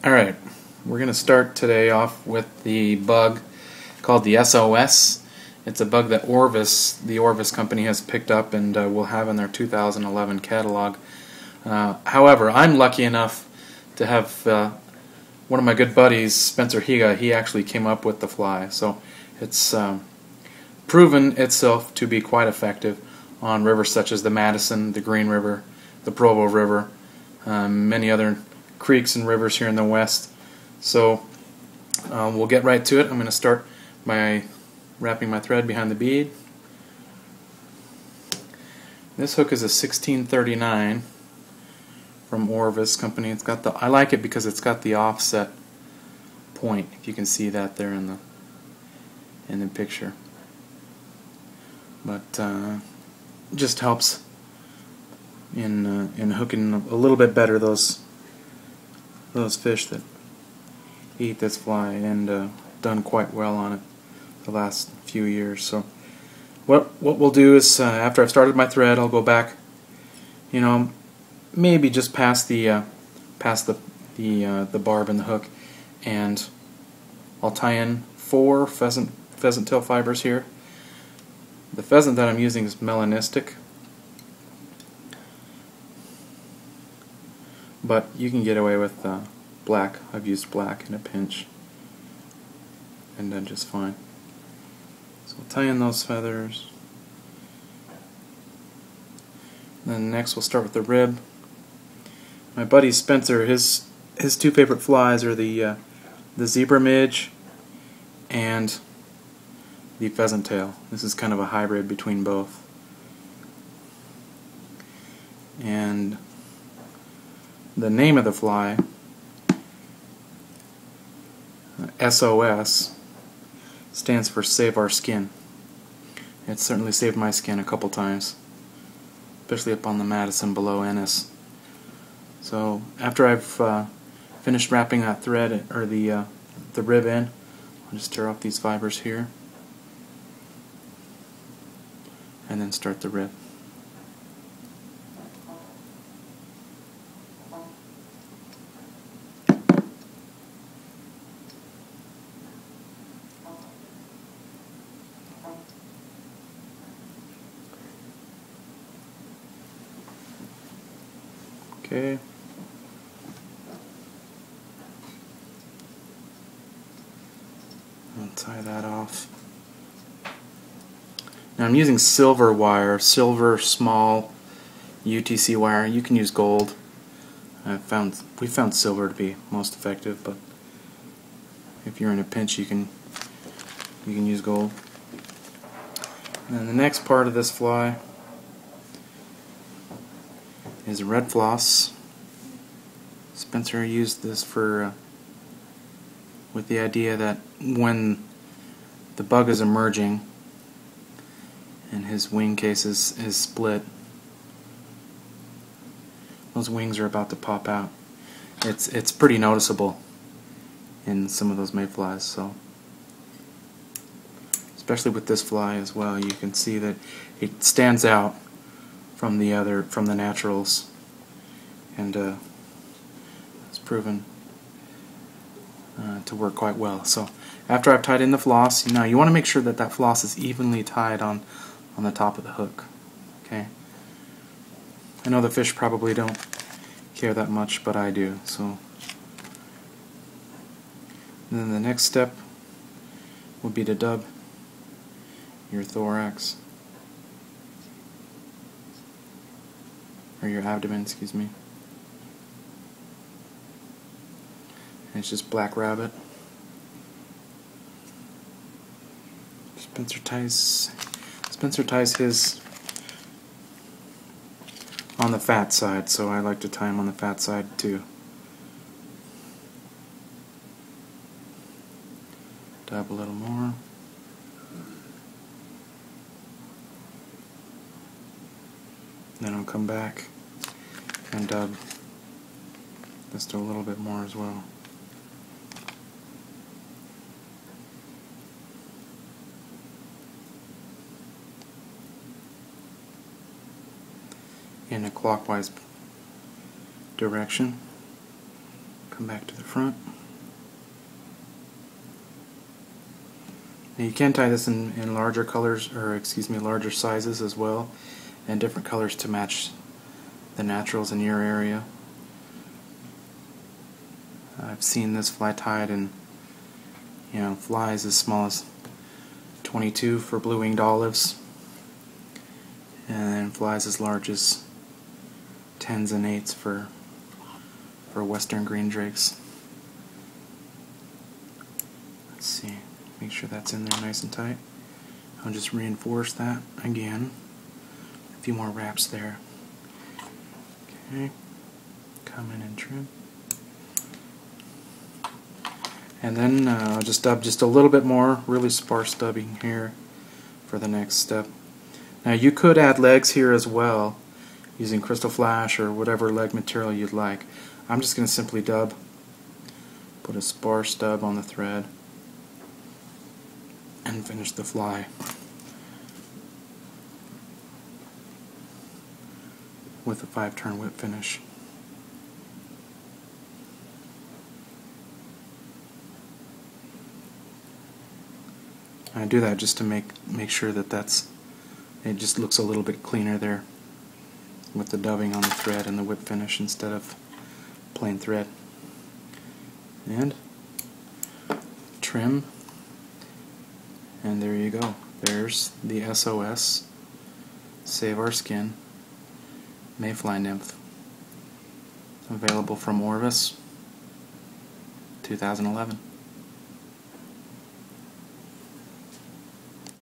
Alright, we're going to start today off with the bug called the SOS. It's a bug that Orvis, the Orvis company, has picked up and will have in their 2011 catalog. However, I'm lucky enough to have one of my good buddies, Spencer Higa. He actually came up with the fly, so it's proven itself to be quite effective on rivers such as the Madison, the Green River, the Provo River, many other creeks and rivers here in the west. So we'll get right to it. I'm going to start by wrapping my thread behind the bead. This hook is a 1639 from Orvis company. It's got the, I like it because it's got the offset point. If you can see that there in the picture, but it just helps in hooking a little bit better those fish that eat this fly, and done quite well on it the last few years. So what we'll do is after I've started my thread, I'll go back, maybe just past the barb and the hook, and I'll tie in 4 pheasant tail fibers here. The pheasant that I'm using is melanistic, but you can get away with black. I've used black in a pinch and done just fine. So we'll tie in those feathers. Then next we'll start with the rib. My buddy Spencer, his 2 favorite flies are the zebra midge and the pheasant tail. This is kind of a hybrid between both. And the name of the fly, SOS, stands for Save Our Skin. It's certainly saved my skin a couple times, especially up on the Madison below Ennis. So after I've finished wrapping that thread, or the rib in, I'll just tear off these fibers here and then start the rib. Okay. I'll tie that off. Now I'm using silver wire, silver small UTC wire. You can use gold. We found silver to be most effective, but if you're in a pinch, you can use gold. And then the next part of this fly is red floss. Spencer used this for with the idea that when the bug is emerging and his wing case is split, those wings are about to pop out. It's pretty noticeable in some of those mayflies, so especially with this fly as well, you can see that it stands out from the naturals, and it's proven to work quite well. So after I've tied in the floss, now you want to make sure that floss is evenly tied on the top of the hook. Okay. I know the fish probably don't care that much, but I do. So and then the next step would be to dub your thorax, or your abdomen, excuse me. And it's just black rabbit. Spencer ties his on the fat side, so I like to tie him on the fat side too. Dab a little more. Then I'll come back and dub just a little bit more as well. In a clockwise direction. Come back to the front. Now you can tie this in larger colors, or excuse me, larger sizes as well, and different colors to match the naturals in your area. I've seen this fly tied in, flies as small as 22 for blue-winged olives, and then flies as large as 10s and 8s for western green drakes. Let's see, make sure that's in there nice and tight. I'll just reinforce that again. A few more wraps there. Okay, come in and trim. And then I'll just dub just a little bit more, really sparse dubbing here for the next step. Now you could add legs here as well, using crystal flash or whatever leg material you'd like. I'm just going to simply dub, put a sparse dub on the thread, and finish the fly with a 5-turn whip finish. I do that just to make sure that it just looks a little bit cleaner there with the dubbing on the thread and the whip finish instead of plain thread. And trim, and there you go. There's the SOS Save Our Skin Mayfly Nymph, available from Orvis, 2011.